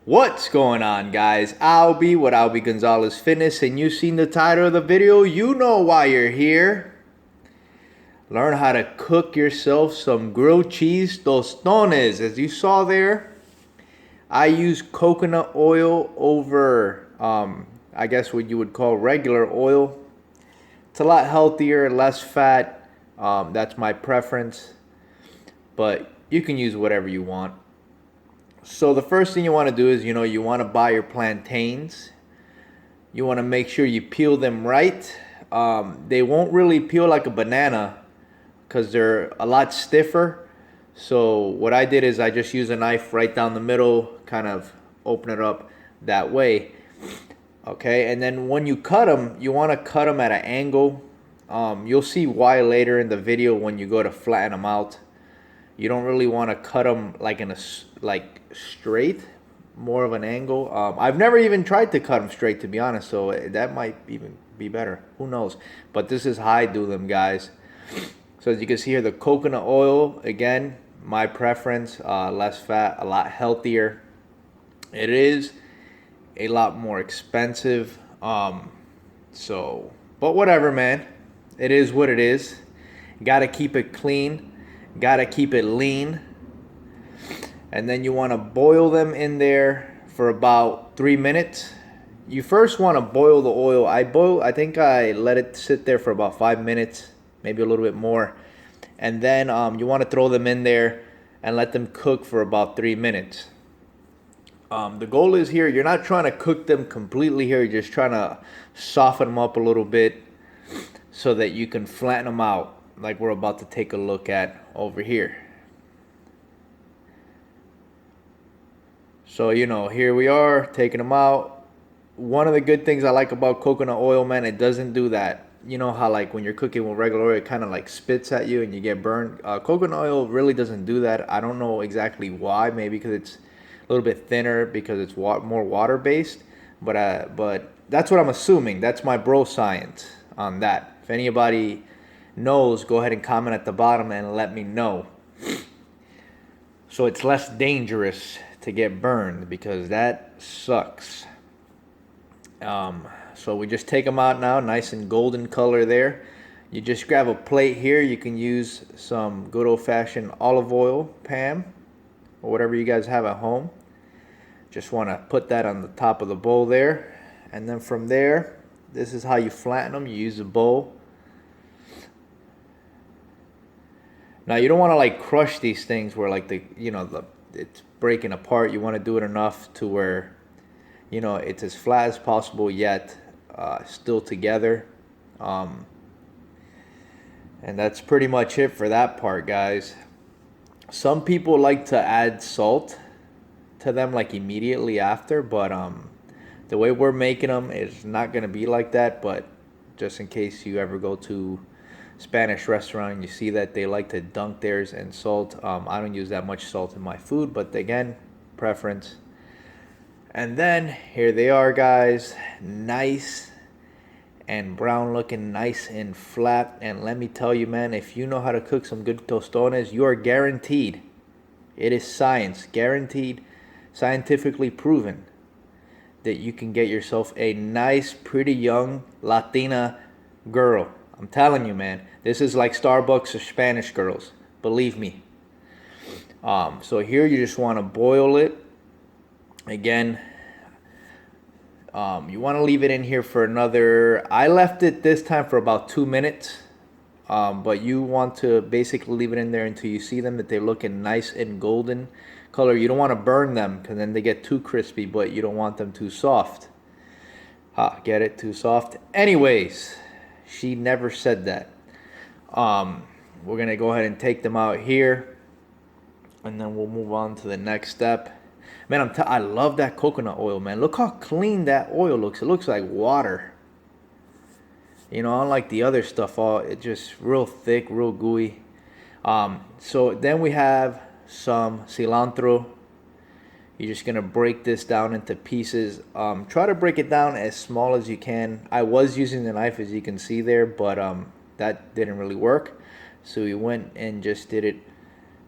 What's going on, guys? Albie with Albie Gonzalez Fitness, and you've seen the title of the video. You know why you're here. Learn how to cook yourself some grilled cheese tostones. As you saw there, I use coconut oil over, I guess what you would call regular oil. It's a lot healthier, less fat. That's my preference, but you can use whatever you want. So the first thing you want to do is, you want to buy your plantains. You want to make sure you peel them right. They won't really peel like a banana because they're a lot stiffer. So what I did is I just use a knife right down the middle, kind of open it up that way. Okay, and then when you cut them, you want to cut them at an angle. You'll see why later in the video when you go to flatten them out. You don't really want to cut them like in a straight, more of an angle. I've never even tried to cut them straight, to be honest, so that might even be better. Who knows? But this is how I do them, guys. So as you can see here, the coconut oil, again, my preference, less fat, a lot healthier. It is a lot more expensive. But whatever, man. It is what it is. Got to keep it clean. Got to keep it lean. And then you want to boil them in there for about 3 minutes. You first want to boil the oil. I think I let it sit there for about 5 minutes, maybe a little bit more. And then you want to throw them in there and let them cook for about 3 minutes. The goal is here, you're not trying to cook them completely here. You're just trying to soften them up a little bit so that you can flatten them out, like we're about to take a look at over here. So, here we are taking them out. One of the good things I like about coconut oil, man, it doesn't do that. You know how like when you're cooking with regular oil, it kind of like spits at you and you get burned. Coconut oil really doesn't do that. I don't know exactly why. Maybe because it's a little bit thinner, because it's more water based. But that's what I'm assuming. That's my bro science on that. If anybody knows, go ahead and comment at the bottom and let me know. So it's less dangerous to get burned, because that sucks. So we just take them out now, nice and golden color there. You just grab a plate here. You can use some good old-fashioned olive oil, Pam, or whatever you guys have at home. Just want to put that on the top of the bowl there, and then from there, this is how you flatten them. You use a bowl. Now you don't want to like crush these things where like it's breaking apart. You want to do it enough to where it's as flat as possible, yet still together. And that's pretty much it for that part, guys. Some people like to add salt to them like immediately after, but the way we're making them is not going to be like that. But just in case you ever go to Spanish restaurant and you see that they like to dunk theirs in salt, I don't use that much salt in my food, but again, preference. And then here they are, guys, nice and brown looking, nice and flat. And let me tell you, man, if you know how to cook some good tostones, you are guaranteed, it is science, guaranteed, scientifically proven, that you can get yourself a nice, pretty young Latina girl. I'm telling you, man, this is like Starbucks or Spanish girls, believe me. So here you just want to boil it. Again, you want to leave it in here for another, I left it this time for about 2 minutes. But you want to basically leave it in there until you see them, that they're looking nice and golden color. You don't want to burn them because then they get too crispy, but you don't want them too soft. Get it? Too soft. Anyways, she never said that. We're going to go ahead and take them out here, and then we'll move on to the next step. Man, I love that coconut oil, man. Look how clean that oil looks. It looks like water. Unlike the other stuff, it's just real thick, real gooey. So then we have some cilantro. You're just going to break this down into pieces. Try to break it down as small as you can. I was using the knife, as you can see there, but that didn't really work. So we went and just did it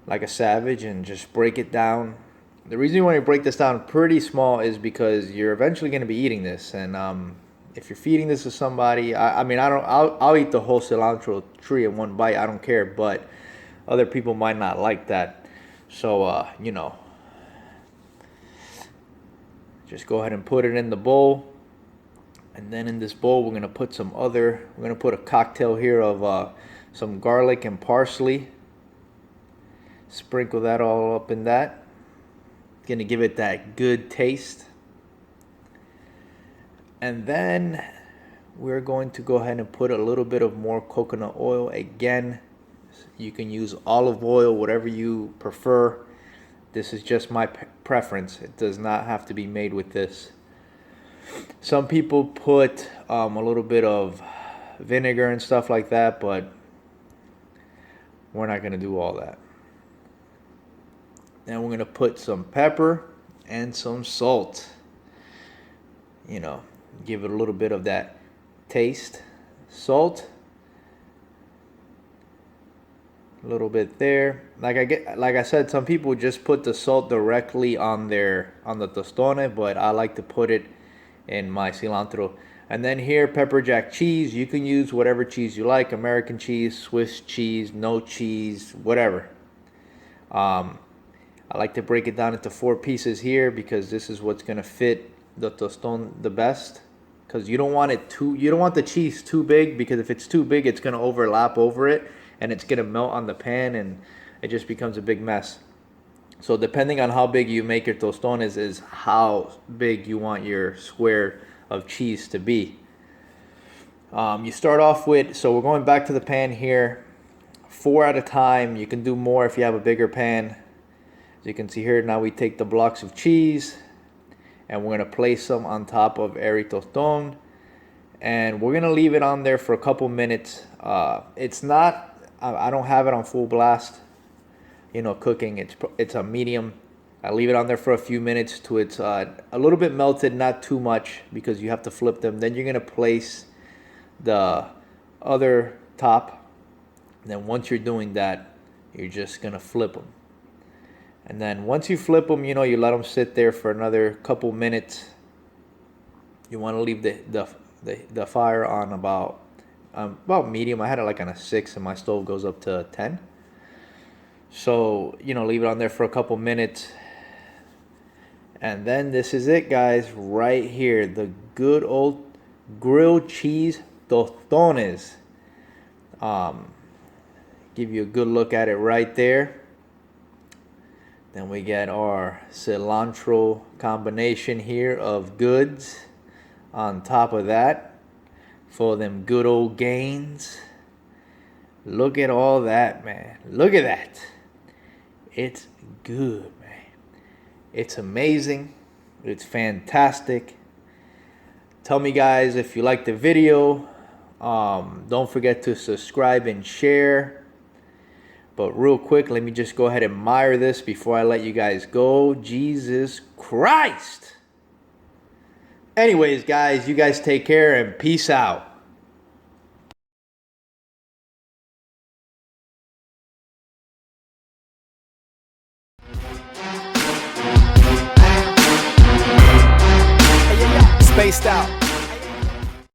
like a savage and just break it down. The reason you want to break this down pretty small is because you're eventually going to be eating this, and if you're feeding this to somebody, I mean, I'll eat the whole cilantro tree in one bite. I don't care, but other people might not like that. So you know, just go ahead and put it in the bowl, and then in this bowl we're gonna put a cocktail here of some garlic and parsley. Sprinkle that all up in that. Gonna give it that good taste. And then we're going to go ahead and put a little bit of more coconut oil. Again, you can use olive oil, whatever you prefer. This is just my preference. It does not have to be made with this. Some people put a little bit of vinegar and stuff like that, but we're not going to do all that. Then we're going to put some pepper and some salt. You know, give it a little bit of that taste. Salt. A little bit there. Like I said, some people just put the salt directly on the tostone, but I like to put it in my cilantro. And then here, pepper jack cheese. You can use whatever cheese you like. American cheese, Swiss cheese, no cheese, whatever. I like to break it down into 4 pieces here because this is what's gonna fit the tostone the best. Because you don't want the cheese too big, because if it's too big, it's gonna overlap over it and it's gonna melt on the pan and it just becomes a big mess. So depending on how big you make your tostones is how big you want your square of cheese to be. You start off with, so we're going back to the pan here, 4 at a time. You can do more if you have a bigger pan. As you can see here, now we take the blocks of cheese and we're going to place them on top of every tostone, and we're going to leave it on there for a couple minutes. It's not, I don't have it on full blast, you know, cooking. It's a medium. I leave it on there for a few minutes till it's a little bit melted, not too much, because you have to flip them. Then you're going to place the other top. And then once you're doing that, you're just going to flip them. And then once you flip them, you know, you let them sit there for another couple minutes. You want to leave the fire on about medium. I had it like on a 6 and my stove goes up to 10. So, you know, leave it on there for a couple minutes. And then this is it, guys, right here. The good old grilled cheese tostones. Give you a good look at it right there. Then we get our cilantro combination here of goods on top of that for them good old gains. Look at all that, man. Look at that. It's good, man. It's amazing. It's fantastic. Tell me, guys, if you like the video. Don't forget to subscribe and share. But real quick, let me just go ahead and admire this before I let you guys go. Jesus Christ! Anyways, guys, you guys take care and peace out. Spaced out.